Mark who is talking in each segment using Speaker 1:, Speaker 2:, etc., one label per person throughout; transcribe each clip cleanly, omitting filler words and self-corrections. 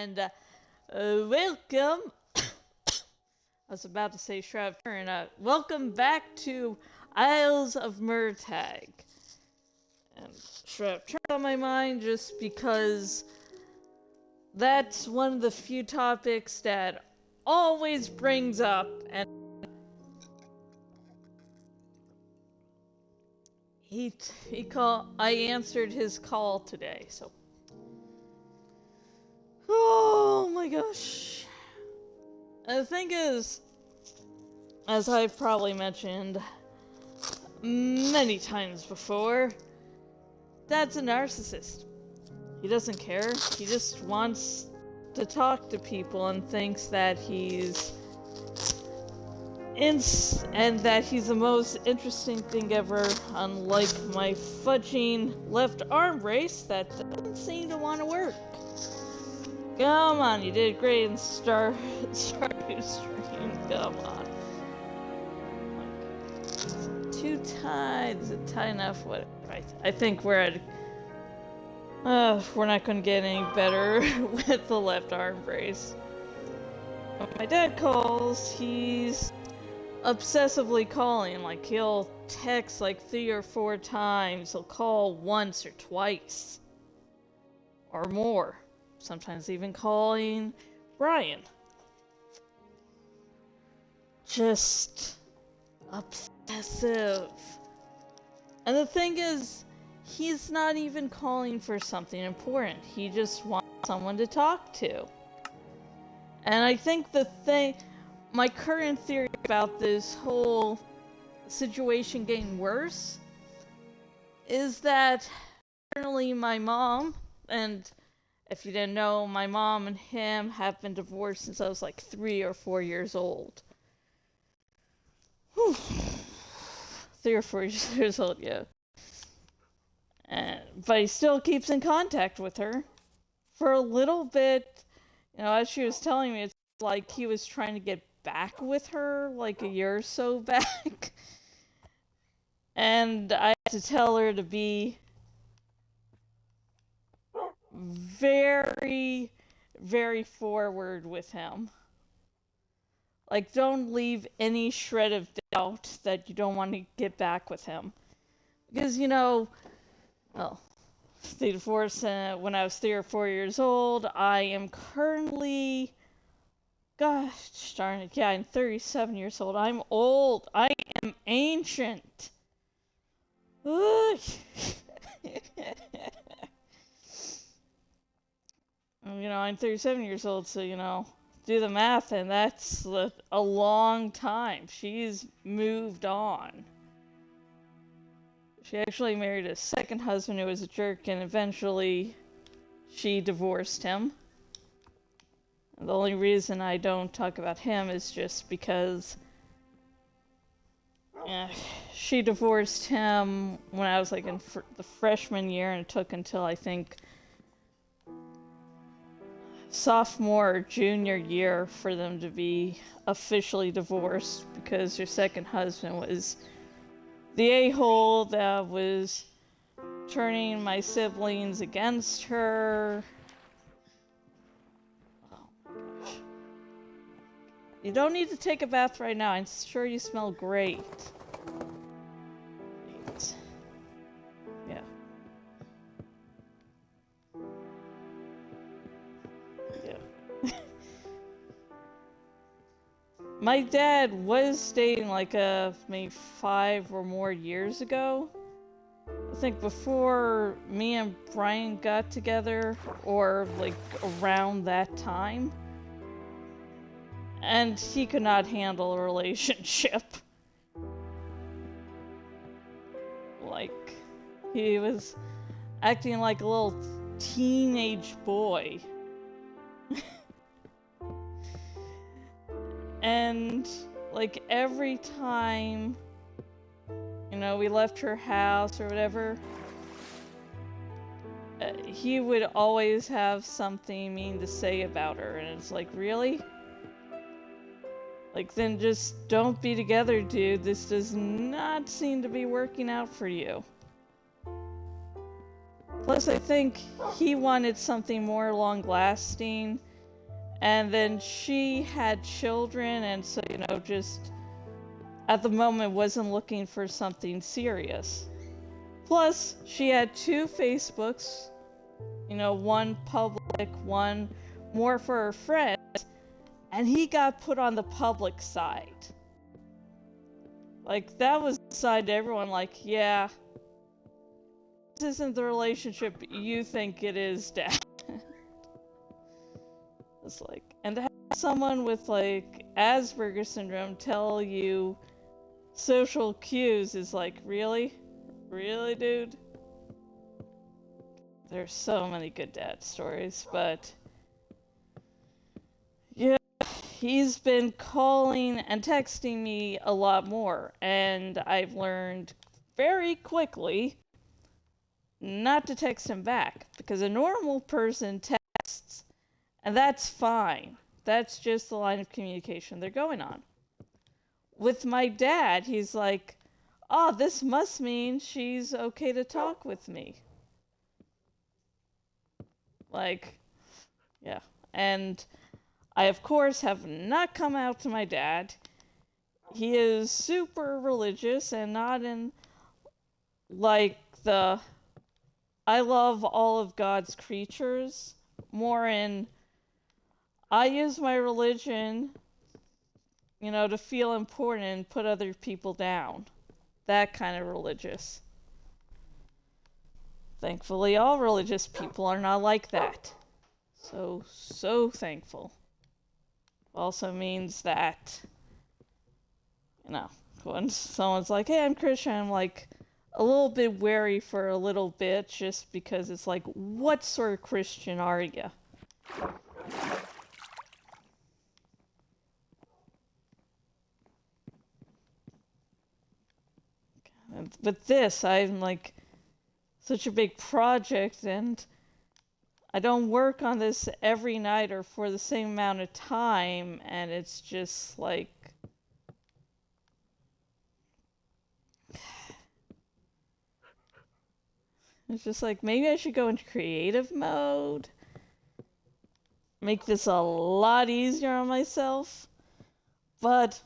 Speaker 1: and welcome. I was about to say Shroud Turn. Welcome back to Isles of Murtagh. And Shroud Turn on my mind just because that's one of the few topics that always brings up, and I answered his call today, so. Oh my gosh. And the thing is, as I've probably mentioned many times before, Dad's a narcissist. He doesn't care. He just wants to talk to people and thinks that he's and that he's the most interesting thing ever, unlike my fudging left arm brace that doesn't seem to want to work. Come on, you did great in Stardew Stream. Come on. Two ties. Is it tight enough? What? I think we're at. We're not going to get any better with the left arm brace. When my dad calls, he's obsessively calling. Like, he'll text like 3 or 4 times. He'll call once or twice. Or more. Sometimes even calling Brian. Just obsessive. And the thing is, he's not even calling for something important. He just wants someone to talk to. And I think my current theory about this whole situation getting worse is that currently my mom, and if you didn't know, my mom and him have been divorced since I was like 3 or 4 years old. Whew. 3 or 4 years old, yeah. But he still keeps in contact with her. For a little bit, as she was telling me, it's like he was trying to get back with her like a year or so back. And I had to tell her to be very, very forward with him. Like, don't leave any shred of doubt that you don't want to get back with him. Because, they divorced when I was 3 or 4 years old. I am currently, gosh darn it, yeah, I'm 37 years old. I'm old. I am ancient. I'm 37 years old, so, do the math, and that's a long time. She's moved on. She actually married a second husband who was a jerk, and eventually she divorced him. And the only reason I don't talk about him is just because she divorced him when I was like in the freshman year, and it took until I think sophomore or junior year for them to be officially divorced, because her second husband was the a-hole that was turning my siblings against her. Oh my gosh. You don't need to take a bath right now. I'm sure you smell great. Yeah. My dad was dating like maybe 5 or more years ago. I think before me and Brian got together, or like around that time. And he could not handle a relationship. Like, he was acting like a little teenage boy. And, like, every time, we left her house or whatever, he would always have something mean to say about her. And it's like, really? Like, then just don't be together, dude. This does not seem to be working out for you. Plus, I think he wanted something more long-lasting And then she had children, and so, just at the moment wasn't looking for something serious. Plus, she had 2 Facebooks, one public, one more for her friends, and he got put on the public side. Like, that was the side to everyone, like, yeah, this isn't the relationship you think it is, Dad. It's like, and to have someone with, like, Asperger's syndrome tell you social cues is like, really? Really, dude? There's so many good dad stories, but yeah, he's been calling and texting me a lot more, and I've learned very quickly not to text him back, because a normal person texts, and that's fine. That's just the line of communication they're going on. With my dad, he's like, oh, this must mean she's okay to talk with me. Like, yeah. And I, of course, have not come out to my dad. He is super religious and not in, like, the I love all of God's creatures, more in I use my religion, to feel important and put other people down. That kind of religious. Thankfully, all religious people are not like that. So thankful. Also means that, when someone's like, hey, I'm Christian, I'm like a little bit wary for a little bit, just because it's like, what sort of Christian are you? And with this, I'm like such a big project, and I don't work on this every night or for the same amount of time, and it's just like, it's just like, maybe I should go into creative mode, make this a lot easier on myself. But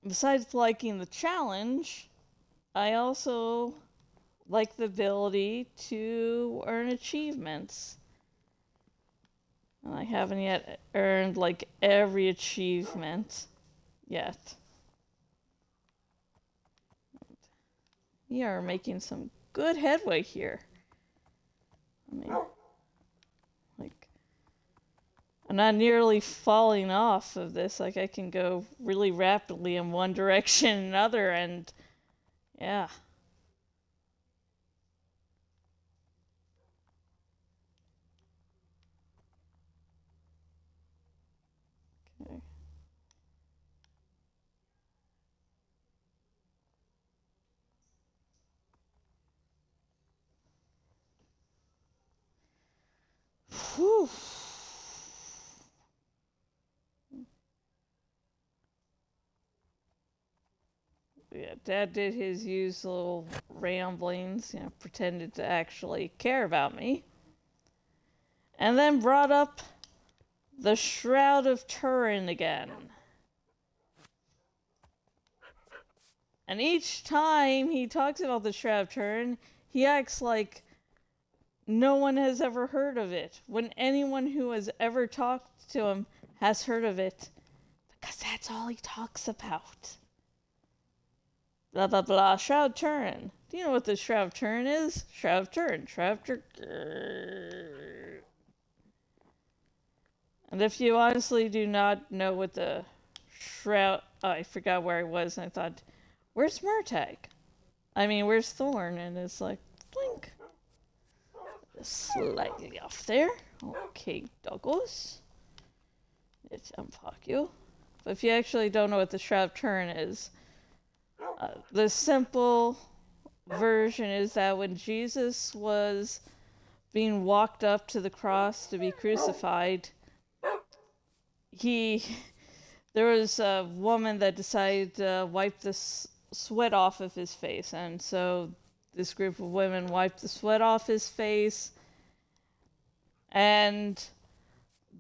Speaker 1: besides liking the challenge, I also like the ability to earn achievements. And I haven't yet earned like every achievement yet. We are making some good headway here. I mean, like, I'm not nearly falling off of this. Like, I can go really rapidly in one direction and another, and yeah. Okay. Whew. Yeah, Dad did his usual ramblings, pretended to actually care about me. And then brought up the Shroud of Turin again. And each time he talks about the Shroud of Turin, he acts like no one has ever heard of it, when anyone who has ever talked to him has heard of it, because that's all he talks about. Blah, blah, blah. Shroud of Turin. Do you know what the Shroud of Turin is? Shroud of Turin. Shroud of Turin. And if you honestly do not know what the Shroud... Oh, I forgot where I was, and I thought, where's Murtagh? Where's Thorn? And it's like, blink. Slightly off there. Okay, Douglas. Let's unfuck you. But if you actually don't know what the Shroud of Turin is, the simple version is that when Jesus was being walked up to the cross to be crucified, there was a woman that decided to wipe the sweat off of his face, and so this group of women wiped the sweat off his face, and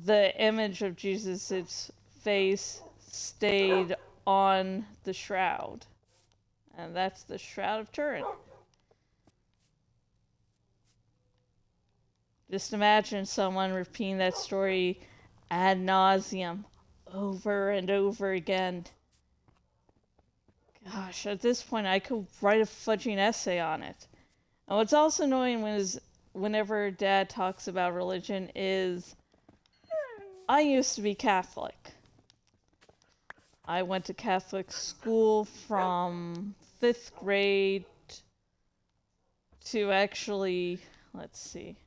Speaker 1: the image of Jesus' face stayed on the shroud. And that's the Shroud of Turin. Just imagine someone repeating that story ad nauseum over and over again. Gosh, at this point I could write a fudging essay on it. And what's also annoying whenever Dad talks about religion is I used to be Catholic. I went to Catholic school from 5th grade to actually, let's see,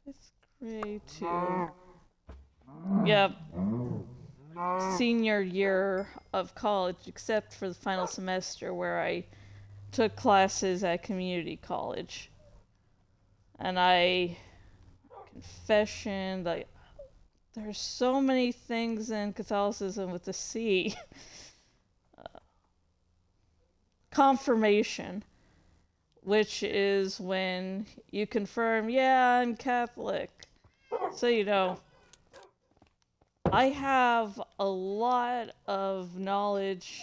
Speaker 1: 5th grade to, yeah, senior year of college, except for the final semester where I took classes at community college. And confession, like, there's so many things in Catholicism with the C. Confirmation, which is when you confirm, yeah, I'm Catholic. So, you know, I have a lot of knowledge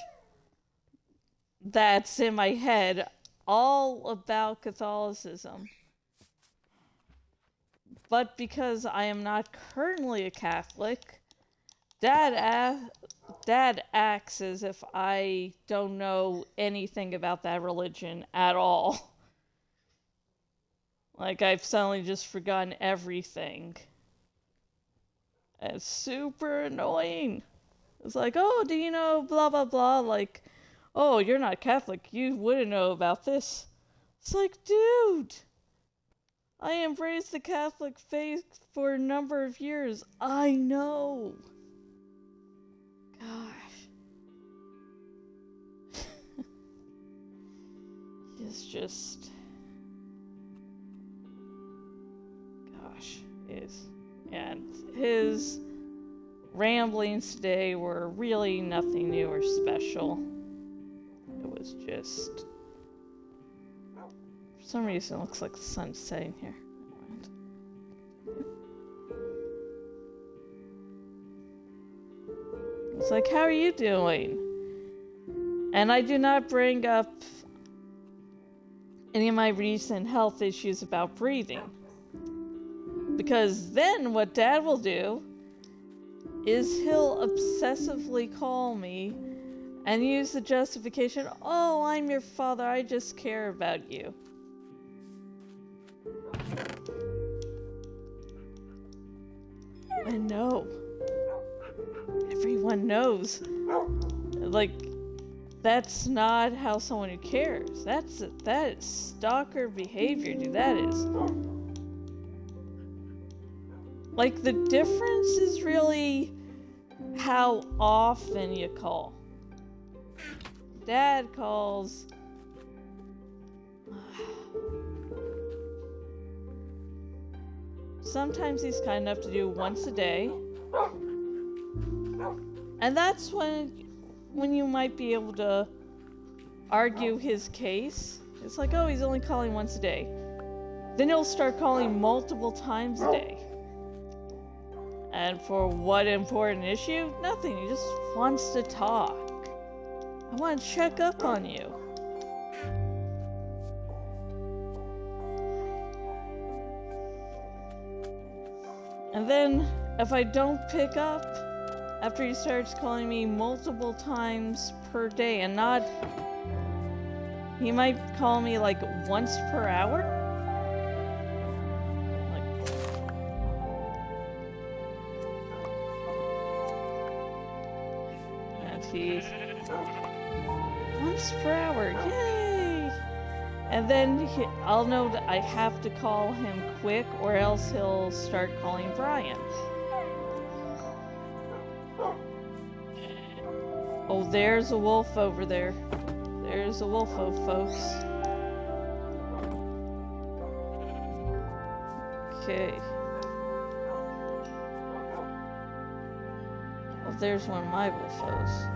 Speaker 1: that's in my head all about Catholicism. But because I am not currently a Catholic, Dad acts as if I don't know anything about that religion at all. Like I've suddenly just forgotten everything. It's super annoying. It's like, oh, do you know blah blah blah? Like, oh, you're not Catholic, you wouldn't know about this. It's like, dude, I embraced the Catholic faith for a number of years. I know. Gosh. It's just... Gosh. And his ramblings today were really nothing new or special. It was just... For some reason, it looks like the sun's setting here. It's like, how are you doing? And I do not bring up any of my recent health issues about breathing. Because then what Dad will do is he'll obsessively call me and use the justification, oh, I'm your father, I just care about you. And no. Everyone knows. Like, that's not how someone who cares. That is stalker behavior, dude. That is. Like, the difference is really how often you call. Dad calls. Sometimes he's kind enough to do once a day. And that's when you might be able to argue his case. It's like, oh, he's only calling once a day. Then he'll start calling multiple times a day. And for what important issue? Nothing. He just wants to talk. I want to check up on you. And then, if I don't pick up, after he starts calling me multiple times per day, and not... He might call me like once per hour? Like... And he's... Once per hour, yay! And then I'll know that I have to call him quick, or else he'll start calling Brian. Oh, there's a wolf over there. There's a wolf, folks. Okay. Oh, there's one of my wolfos.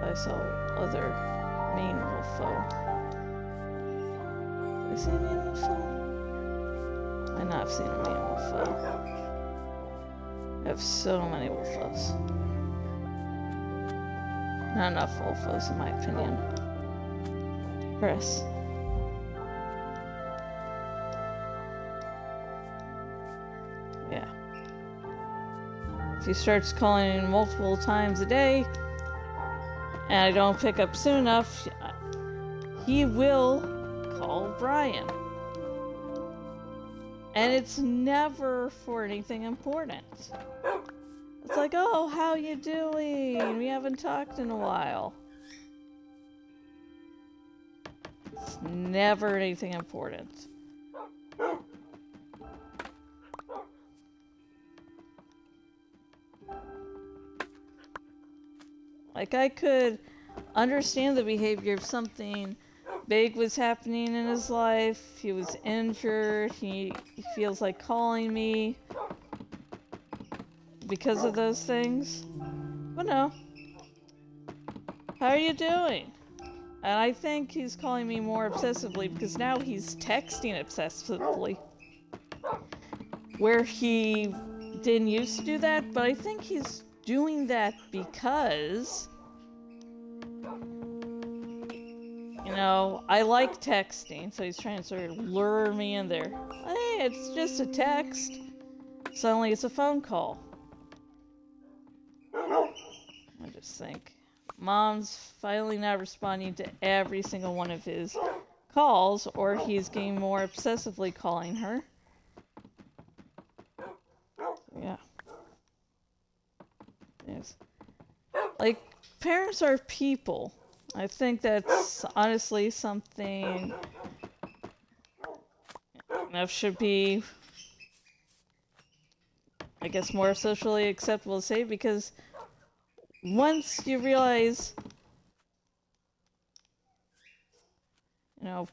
Speaker 1: I saw other main wolfo. Did I see any wolfo? I know I've seen him being Wolfo. I have so many Wolfos. Not enough Wolfos, in my opinion. Chris. Yeah. If he starts calling multiple times a day, and I don't pick up soon enough, he will call Brian. And it's never for anything important. It's like, oh, how you doing? We haven't talked in a while. It's never anything important. Like, I could understand the behavior if something big was happening in his life, he was injured, he feels like calling me because of those things. But no. How are you doing? And I think he's calling me more obsessively because now he's texting obsessively. Where he didn't used to do that, but I think he's doing that because, you know, I like texting, so he's trying to sort of lure me in there. Hey, it's just a text. Suddenly it's a phone call. I just think Mom's finally not responding to every single one of his calls, or he's getting more obsessively calling her. Yeah. Yes. Like, parents are people. I think that's honestly something that should be, I guess, more socially acceptable to say, because once you realize, you know,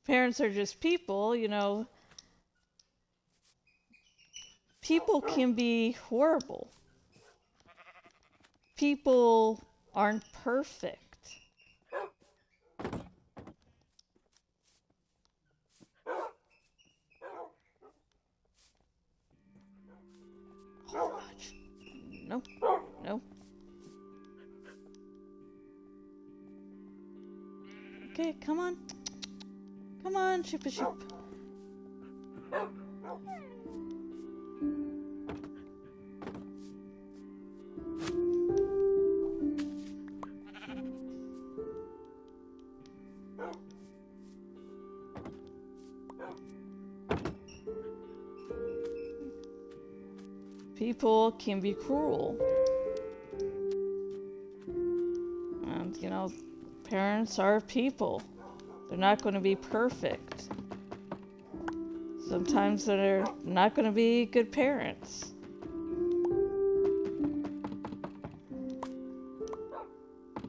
Speaker 1: parents are just people, you know, people can be horrible. People aren't perfect. Oh, much. No, no. Okay, come on. Come on, Chippa Chip. People can be cruel. And, you know, parents are people. They're not going to be perfect. Sometimes they're not going to be good parents.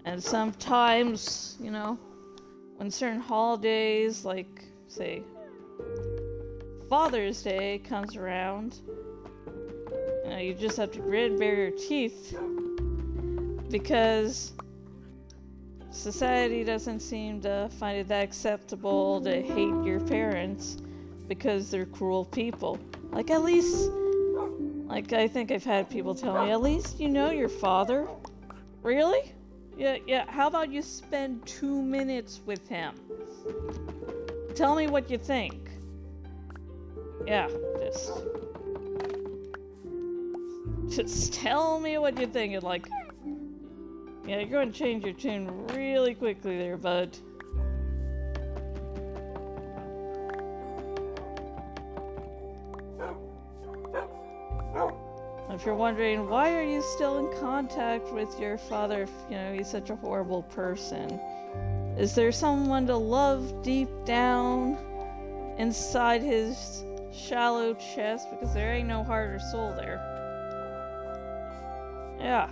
Speaker 1: And sometimes, you know, when certain holidays, like, say, Father's Day comes around, you know, you just have to grit and bear your teeth because society doesn't seem to find it that acceptable to hate your parents because they're cruel people. Like, at least, like, I think I've had people tell me, at least you know your father. Really? Yeah, how about you spend 2 minutes with him? Tell me what you think. Yeah, just tell me what you think. And like, yeah, you're going to change your tune really quickly there, bud. If you're wondering, why are you still in contact with your father if, you know, he's such a horrible person? Is there someone to love deep down inside his shallow chest? Because there ain't no heart or soul there. Yeah,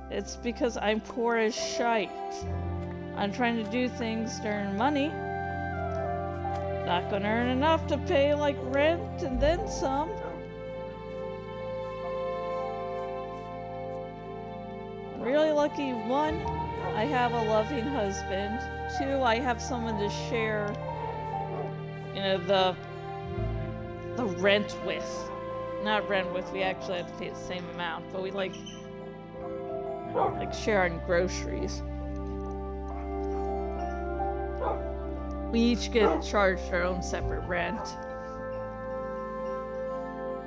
Speaker 1: it's because I'm poor as shite. I'm trying to do things to earn money. Not gonna earn enough to pay like rent and then some. Really lucky. 1, I have a loving husband. 2, I have someone to share, you know, the rent with. Not rent with, we actually have to pay the same amount, but we like share on groceries. We each get charged our own separate rent.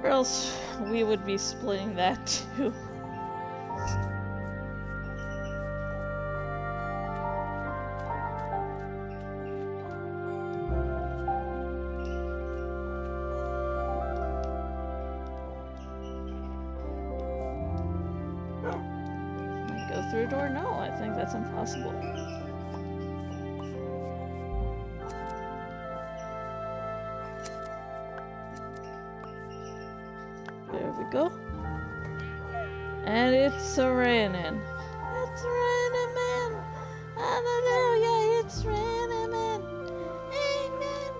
Speaker 1: Or else we would be splitting that too. Go through a door? No, I think that's impossible. There we go. And it's raining. It's raining, man. Hallelujah, it's raining, man. Amen.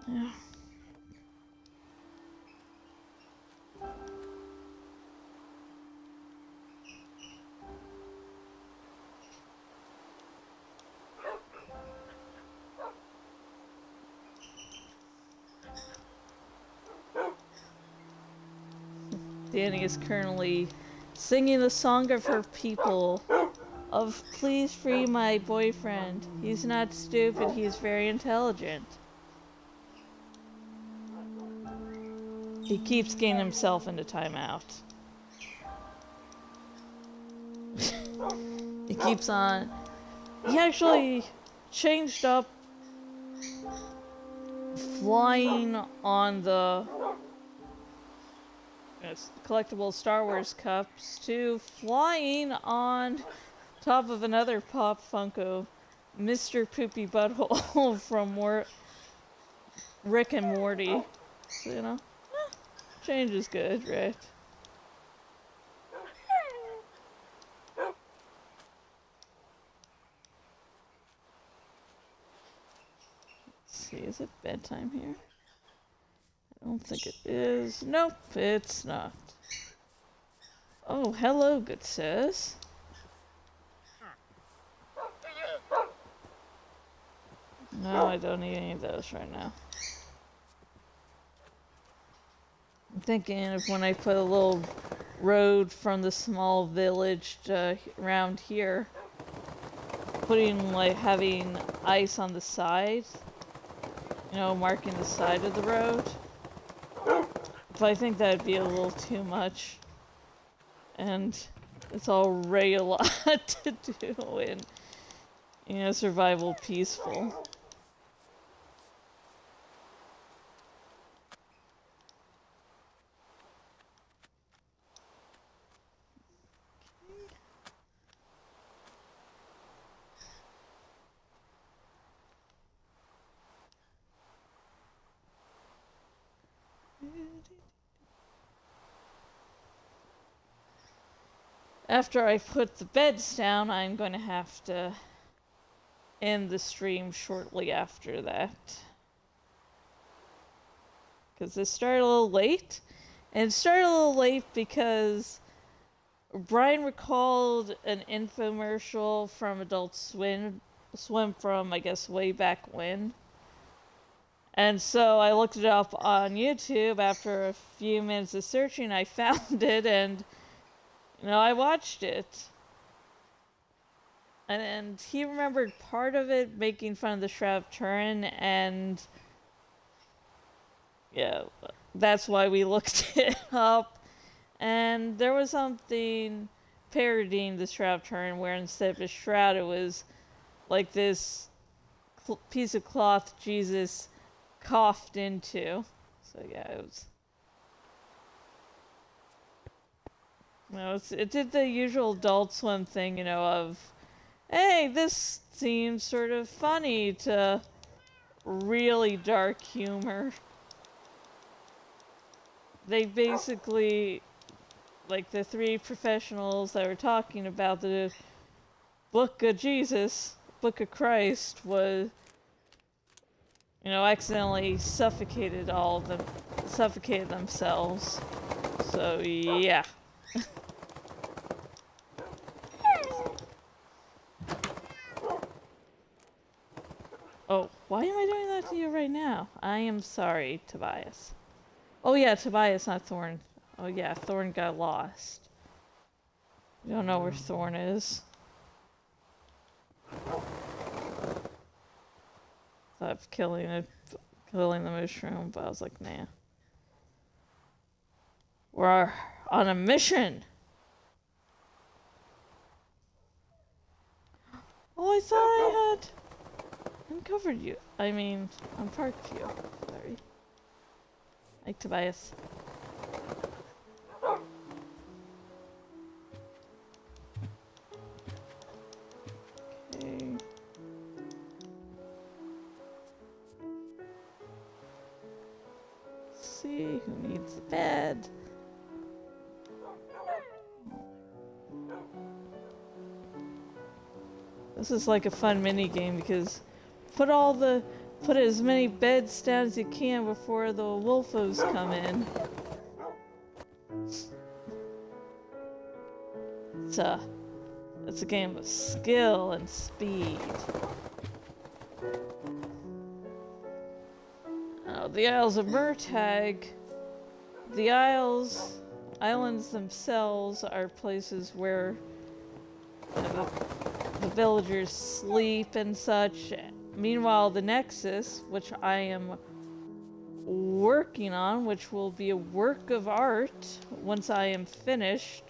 Speaker 1: Yeah. Danny is currently singing the song of her people of please free my boyfriend. He's not stupid, he's very intelligent. He keeps getting himself into timeout. He keeps on. He actually changed up flying on the collectible Star Wars cups to flying on top of another Pop Funko, Mr. Poopy Butthole from Rick and Morty. So, you know, change is good, right? Let's see, is it bedtime here? I don't think it is. Nope, it's not. Oh, hello, good sis. No, I don't need any of those right now. I'm thinking of when I put a little road from the small village to around here, putting like having ice on the side, you know, marking the side of the road. But I think that'd be a little too much, and it's already a lot to do in, you know, survival peaceful. After I put the beds down, I'm going to have to end the stream shortly after that. Because this started a little late. And it started a little late because Brian recalled an infomercial from Adult Swim from, I guess, way back when. And so I looked it up on YouTube. After a few minutes of searching, I found it, and you know, I watched it. And he remembered part of it making fun of the Shroud of Turin, and yeah, that's why we looked it up. And there was something parodying the Shroud of Turin where instead of a shroud, it was like this piece of cloth Jesus coughed into. So yeah, it was. You know, it did the usual Adult Swim thing, you know, of, hey, this seems sort of funny, to really dark humor. They basically, like the three professionals that were talking about the Book of Jesus, Book of Christ, was, accidentally suffocated themselves. So yeah. Oh, why am I doing that to you right now? I am sorry, Tobias. Oh yeah, Tobias, not Thorn. Oh yeah, Thorn got lost. We don't know where Thorn is. Thought of killing the mushroom, but I was like, nah. We're on a mission! Oh, I thought I had uncovered you. I mean, unparked you. Sorry. Hi, Tobias. Okay. Let's see who needs the bed. This is like a fun mini game because put as many beds down as you can before the wolfos come in. It's a game of skill and speed. The Isles of Murtagh. The islands themselves are places where the villagers sleep and such. Meanwhile, the Nexus, which I am working on, which will be a work of art once I am finished,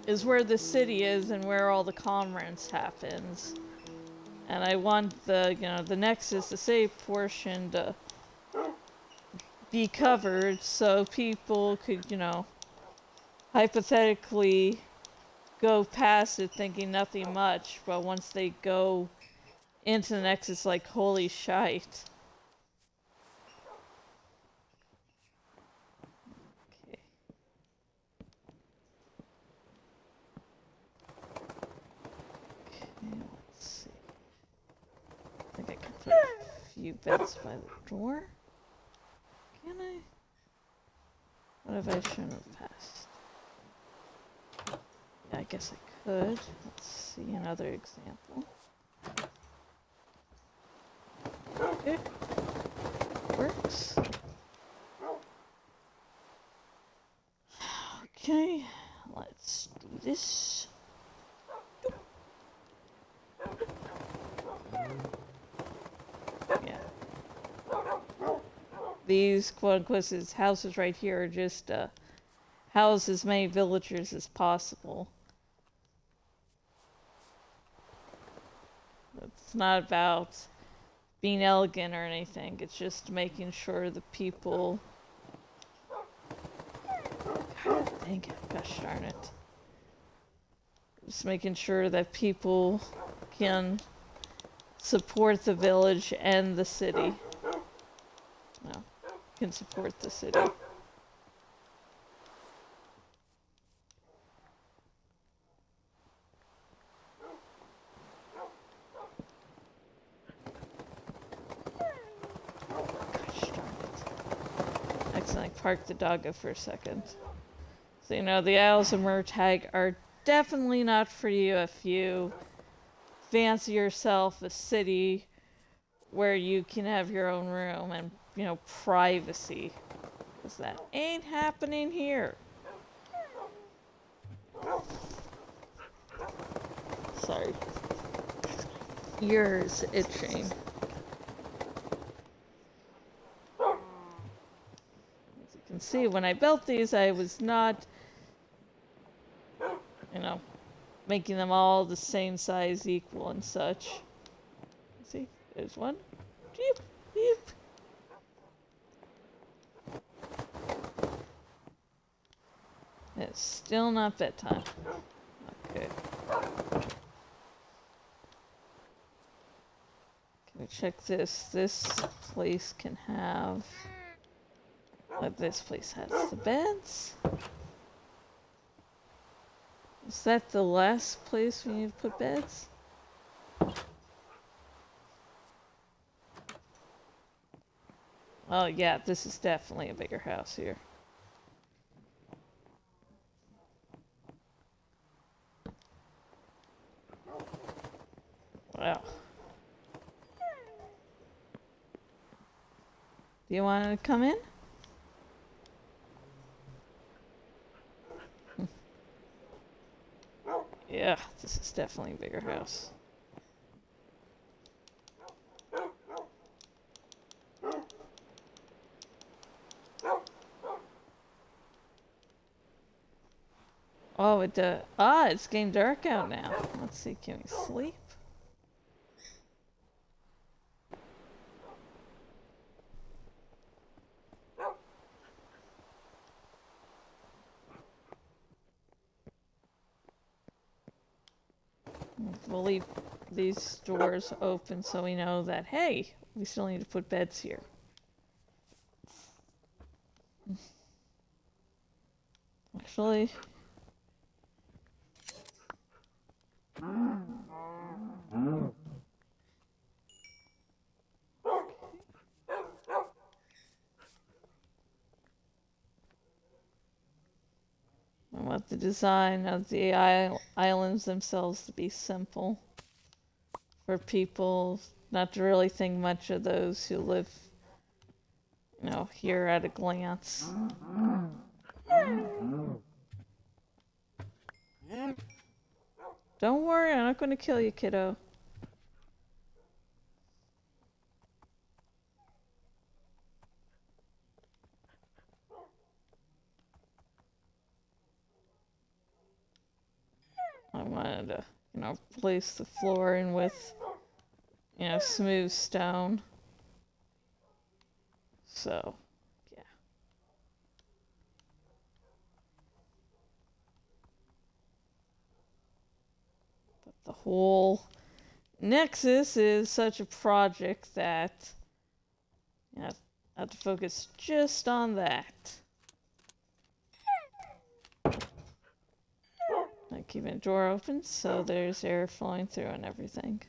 Speaker 1: is where the city is and where all the commerce happens. And I want the Nexus, the safe portion, to be covered so people could, hypothetically go past it thinking nothing much, but once they go into the Nexus, like, holy shite. Okay. Okay, let's see. I think I can put a few beds by the door. Can I? What if I shouldn't have passed? Yeah, I guess I could. Let's see another example. Okay. Works. Okay, let's do this. Yeah. These quote-unquote houses right here are just house as many villagers as possible. It's not about being elegant or anything. It's just making sure the people... God dang it. Gosh darn it. Just making sure that people can support the village and the city. No, can support the city. Accidentally parked the doggo for a second. So the Isles of Murtagh are definitely not for you if you fancy yourself a city where you can have your own room and, privacy. Because that ain't happening here. Sorry. Ears itching. As you can see, when I built these, I was not, making them all the same size, equal, and such. See, there's one. Jeep, jeep. It's still not bedtime. Okay. Can we check this? This place can have... this place has the beds. Is that the last place we need to put beds? Oh yeah, this is definitely a bigger house here. Wow. Do you want to come in? Yeah, this is definitely a bigger house. Oh, it's getting dark out now. Let's see, can we sleep? We'll leave these doors open so we know that, hey, we still need to put beds here. Actually, I want the design of the islands themselves to be simple for people not to really think much of those who live, here at a glance. Don't worry, I'm not going to kill you, kiddo. I wanted to, place the floor in with, smooth stone. So, yeah. But the whole Nexus is such a project that, I have to focus just on that. I keep a door open so there's air flowing through and everything.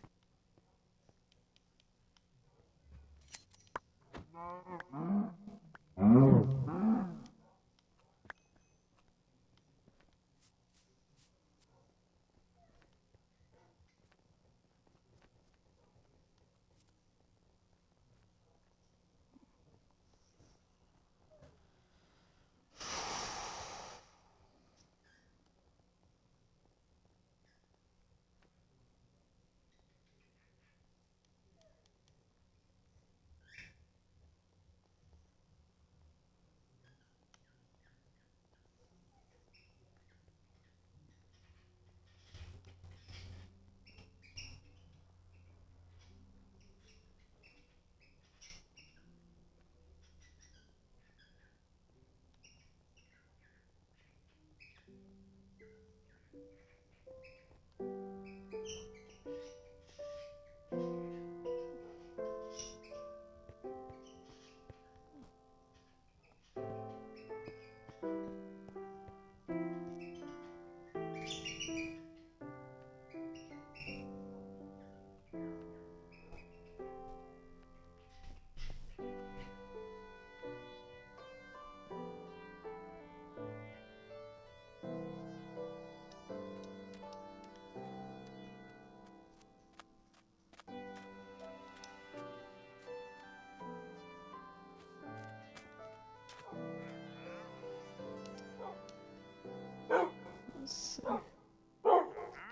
Speaker 1: Let's see.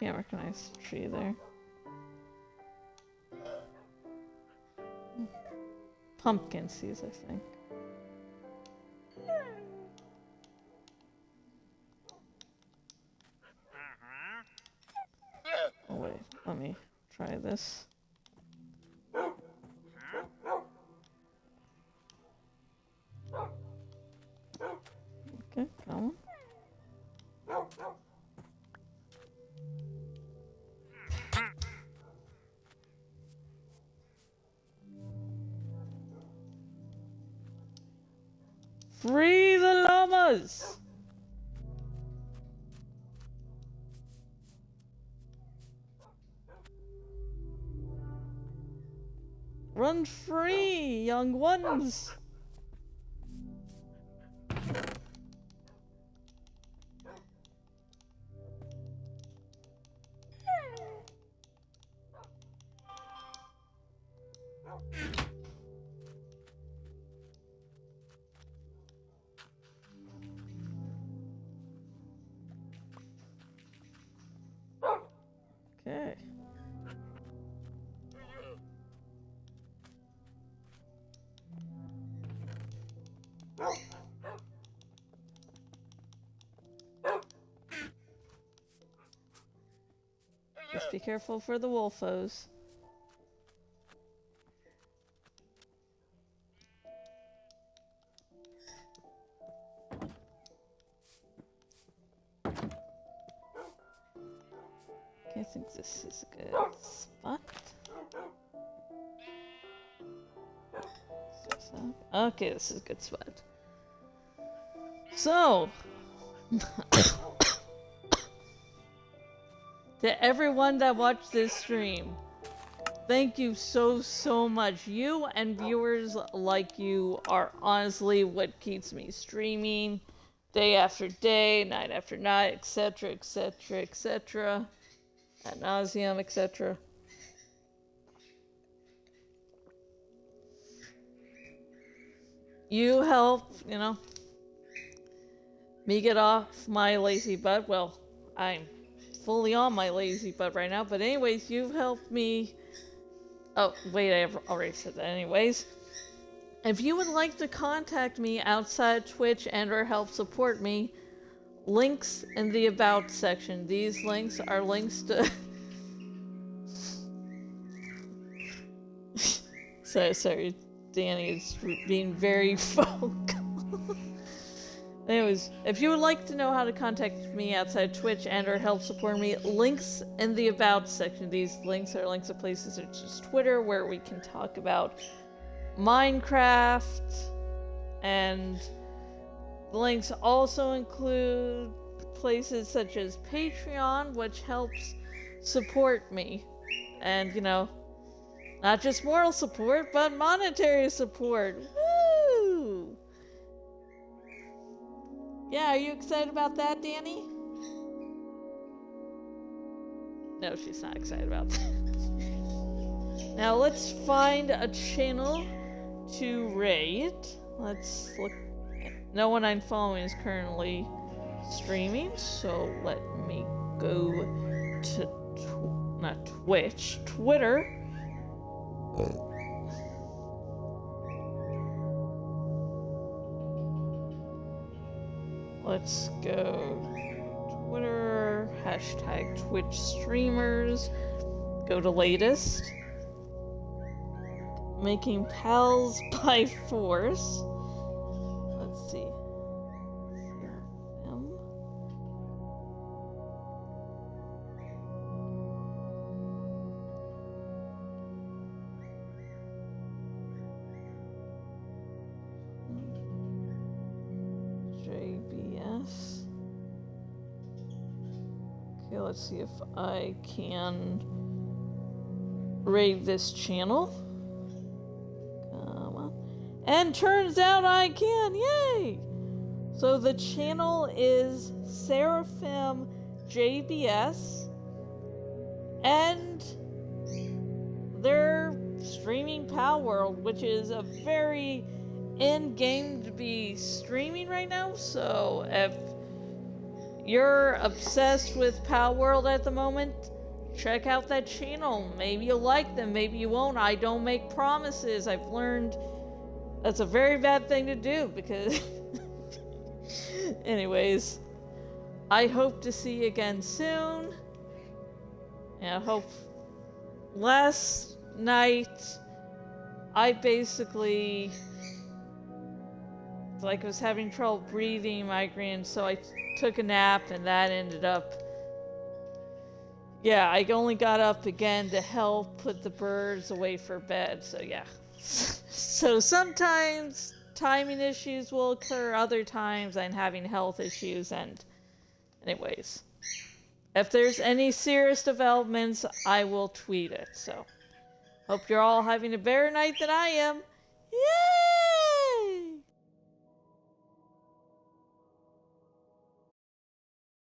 Speaker 1: Can't recognize the tree there. Pumpkin seeds, I think. Oh wait, let me try this. Okay, come on. Free the llamas! Run free, young ones! Just be careful for the wolfos. Okay, I think this is a good spot. Okay, this is a good spot. So, to everyone that watched this stream, thank you so much. You and viewers like you are honestly what keeps me streaming day after day, night after night, etc, etc, etc, ad nauseum, etc. You help, you know, me get off my lazy butt. Well, I'm fully on my lazy butt right now, but anyways, you've helped me. Oh, wait, I've already said that anyways. If you would like to contact me outside Twitch and or help support me, links in the About section. These links are links to... So sorry, Danny is being very vocal. Anyways, if you would like to know how to contact me outside Twitch and or help support me, links in the About section. These links are links to places such as Twitter, where we can talk about Minecraft, and the links also include places such as Patreon, which helps support me. And, you know, not just moral support, but monetary support. Woo! Yeah, are you excited about that, Danny? No, she's not excited about that. Now let's find a channel to raid. Let's look. No one I'm following is currently streaming, so let me go to not Twitch, Twitter. Let's go Twitter, hashtag Twitch streamers, go to latest, making pals by force. Let's see. JBS. Okay, let's see if I can raid this channel. Come on. And turns out I can! Yay! So the channel is Seraphim JBS, and they're streaming Pal World, which is a very in-game to be streaming right now. So if you're obsessed with Pal World at the moment, check out that channel. Maybe you'll like them, maybe you won't. I don't make promises. I've learned that's a very bad thing to do, because anyways, I hope to see you again soon. And I hope last night I basically I was having trouble breathing, migraine, so I took a nap, and that ended up, yeah, I only got up again to help put the birds away for bed. So yeah. So sometimes timing issues will occur, other times I'm having health issues, and anyways, if there's any serious developments, I will tweet it. So hope you're all having a better night than I am. Yay!